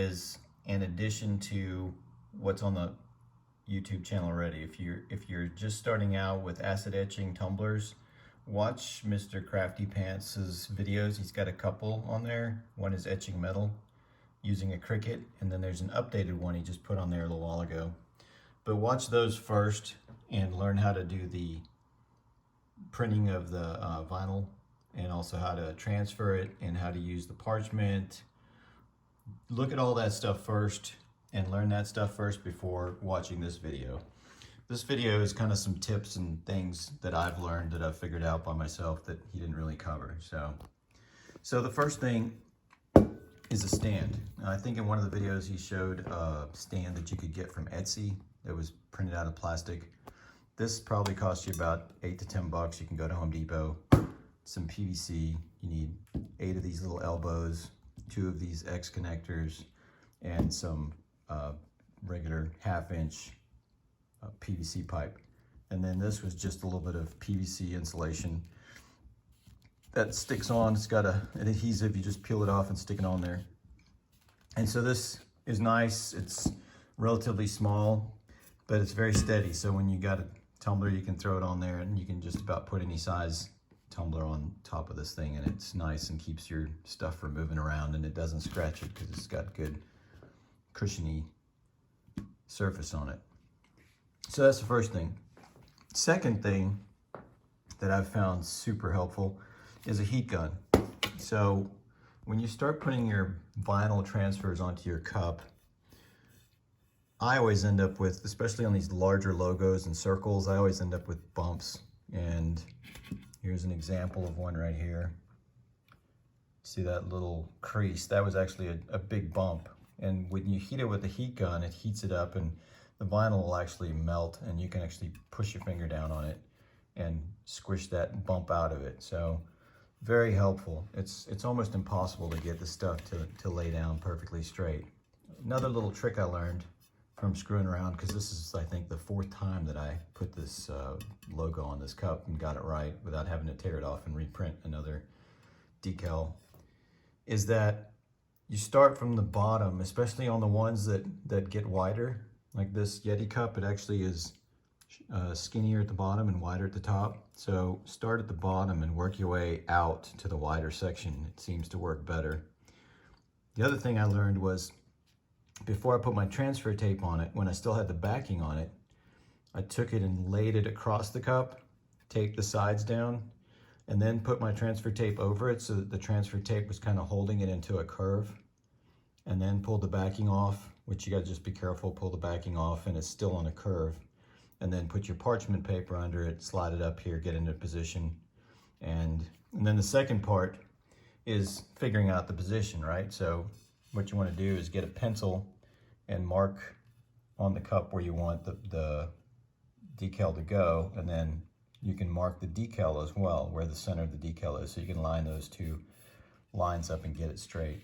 Is in addition to what's on the YouTube channel already. If you're just starting out with acid etching tumblers, watch Mr. Crafty Pants' videos. He's got a couple on there. One is etching metal using a Cricut, and then there's an updated one he just put on there a little while ago. But watch those first and learn how to do the printing of the vinyl, and also how to transfer it and how to use the parchment. Look at all that stuff first and learn that stuff first before watching this video. This video is kind of some tips and things that I've learned, that I've figured out by myself, that he didn't really cover. So the first thing is a stand. Now, I think in one of the videos he showed a stand that you could get from Etsy that was printed out of plastic. This probably cost you about $8 to $10. You can go to Home Depot. Some PVC. You need 8 of these little elbows, 2 of these X connectors, and some regular 1/2 inch PVC pipe. And then this was just a little bit of PVC insulation that sticks on. It's got an adhesive. You just peel it off and stick it on there. And so this is nice. It's relatively small, but it's very steady. So when you got a tumbler, you can throw it on there and you can just about put any size tumbler on top of this thing, and it's nice and keeps your stuff from moving around, and it doesn't scratch it because it's got good cushiony surface on it. So that's the first thing. Second thing that I've found super helpful is a heat gun. So when you start putting your vinyl transfers onto your cup, I always end up with, especially on these larger logos and circles, I always end up with bumps. And here's an example of one right here. See that little crease? That was actually a big bump. And when you heat it with the heat gun, it heats it up and the vinyl will actually melt, and you can actually push your finger down on it and squish that bump out of it. So very helpful. It's almost impossible to get this stuff to lay down perfectly straight. Another little trick I learned from screwing around, because this is, I think, the 4th time that I put this logo on this cup and got it right without having to tear it off and reprint another decal, is that you start from the bottom, especially on the ones that get wider, like this Yeti cup. It actually is skinnier at the bottom and wider at the top. So start at the bottom and work your way out to the wider section. It seems to work better. The other thing I learned was, before I put my transfer tape on it, when I still had the backing on it, I took it and laid it across the cup, taped the sides down, and then put my transfer tape over it so that the transfer tape was kind of holding it into a curve, and then pulled the backing off, which you gotta just be careful, pull the backing off and it's still on a curve, and then put your parchment paper under it, slide it up here, get into position, and then the second part is figuring out the position, right? So what you want to do is get a pencil and mark on the cup where you want the decal to go, and then you can mark the decal as well, where the center of the decal is, so you can line those 2 lines up and get it straight.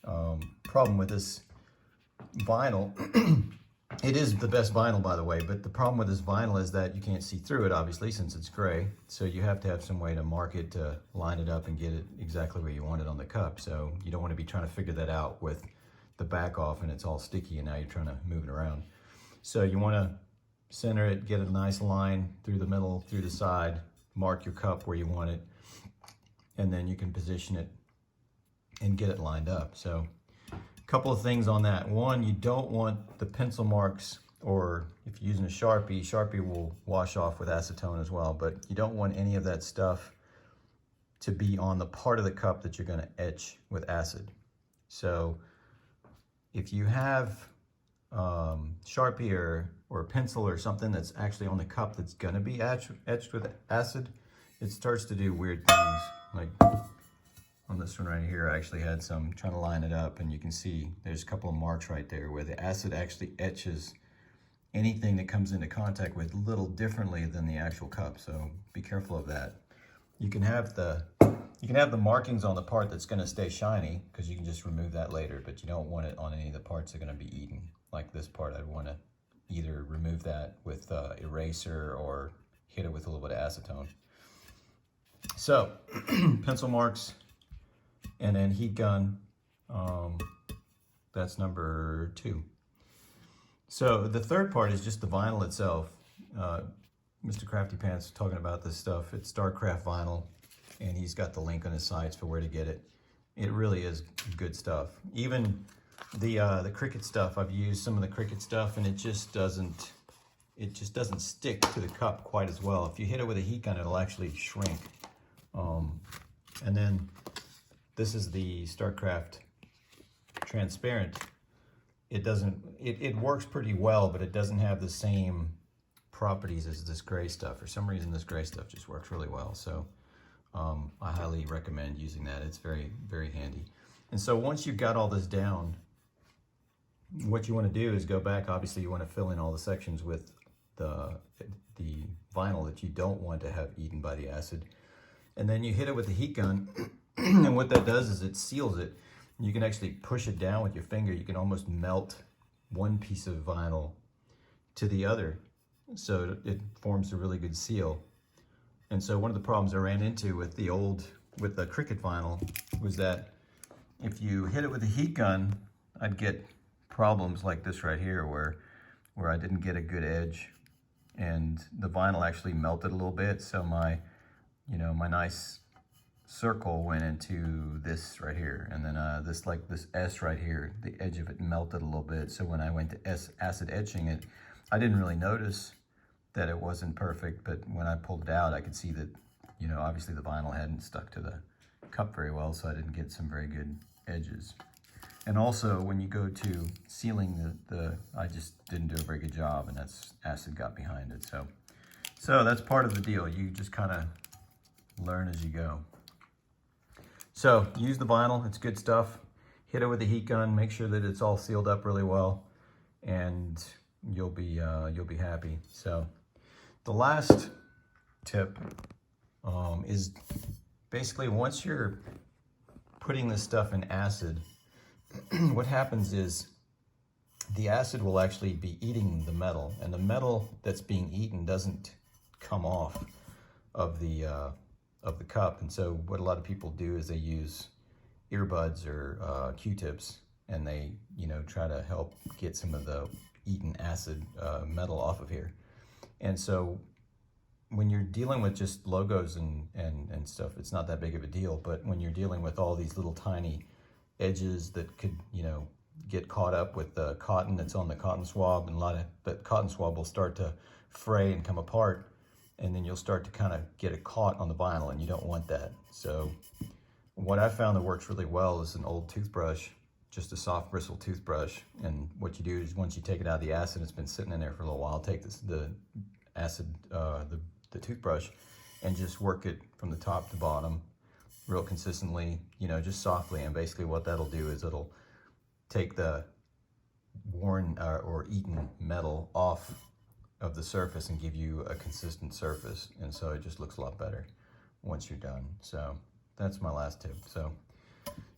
Problem with this vinyl, it is the best vinyl, by the way, but the problem with this vinyl is that you can't see through it, obviously, since it's gray. So you have to have some way to mark it, to line it up and get it exactly where you want it on the cup. So you don't want to be trying to figure that out with the back off and it's all sticky and now you're trying to move it around. So you want to center it, get a nice line through the middle, through the side, mark your cup where you want it, and then you can position it and get it lined up. So a couple of things on that. One, you don't want the pencil marks, or if you're using a Sharpie will wash off with acetone as well, but you don't want any of that stuff to be on the part of the cup that you're going to etch with acid. So if you have Sharpie or a pencil or something that's actually on the cup that's going to be etched with acid, it starts to do weird things. Like on this one right here, I actually had some trying to line it up, and you can see there's a couple of marks right there where the acid actually etches anything that comes into contact with a little differently than the actual cup. So be careful of that. You can have the markings on the part that's going to stay shiny, because you can just remove that later, but you don't want it on any of the parts that are going to be eaten. Like this part, I'd want to either remove that with eraser or hit it with a little bit of acetone. So pencil marks, and then heat gun. That's number 2. So the third part is just the vinyl itself. Mr. Crafty Pants talking about this stuff. It's StarCraft vinyl, and he's got the link on his sites for where to get it. It really is good stuff. Even the Cricut stuff, I've used some of the Cricut stuff, and it just doesn't stick to the cup quite as well. If you hit it with a heat gun, it'll actually shrink. And then this is the StarCraft transparent. It works pretty well, but it doesn't have the same properties as this gray stuff. For some reason, this gray stuff just works really well. So I highly recommend using that. It's very, very handy. And so once you've got all this down, what you want to do is go back. Obviously, you want to fill in all the sections with the vinyl that you don't want to have eaten by the acid. And then you hit it with the heat gun, and what that does is it seals it. You can actually push it down with your finger. You can almost melt one piece of vinyl to the other, so it forms a really good seal. And so one of the problems I ran into with the Cricut vinyl was that if you hit it with a heat gun, I'd get problems like this right here where I didn't get a good edge, and the vinyl actually melted a little bit. So my nice circle went into this right here, and then this S right here, the edge of it melted a little bit. So when I went to acid etching it, I didn't really notice that it wasn't perfect, but when I pulled it out, I could see that, obviously the vinyl hadn't stuck to the cup very well, so I didn't get some very good edges. And also, when you go to sealing I just didn't do a very good job, and that's acid got behind it. So that's part of the deal. You just kind of learn as you go. So use the vinyl, it's good stuff. Hit it with a heat gun, make sure that it's all sealed up really well, and you'll be happy. So the last tip is basically once you're putting this stuff in acid, what happens is the acid will actually be eating the metal, and the metal that's being eaten doesn't come off of the cup. And so what a lot of people do is they use earbuds or Q-tips, and they try to help get some of the eaten acid metal off of here. And so when you're dealing with just logos and stuff, it's not that big of a deal. But when you're dealing with all these little tiny edges that could get caught up with the cotton that's on the cotton swab, and the cotton swab will start to fray and come apart, and then you'll start to kind of get it caught on the vinyl, and you don't want that. So what I found that works really well is an old toothbrush, just a soft bristle toothbrush. And what you do is once you take it out of the acid, it's been sitting in there for a little while, take the toothbrush and just work it from the top to bottom real consistently, just softly. And basically what that'll do is it'll take the worn or eaten metal off of the surface and give you a consistent surface. And so it just looks a lot better once you're done. So that's my last tip. So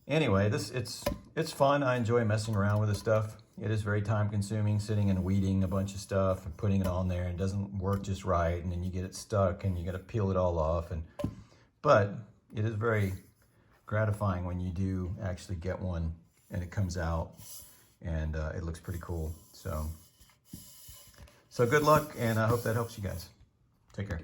anyway, it's fun. I enjoy messing around with this stuff. It is very time consuming, sitting and weeding a bunch of stuff and putting it on there, and it doesn't work just right, and then you get it stuck and you got to peel it all off. But it is very gratifying when you do actually get one and it comes out and it looks pretty cool. So good luck, and I hope that helps you guys. Take care.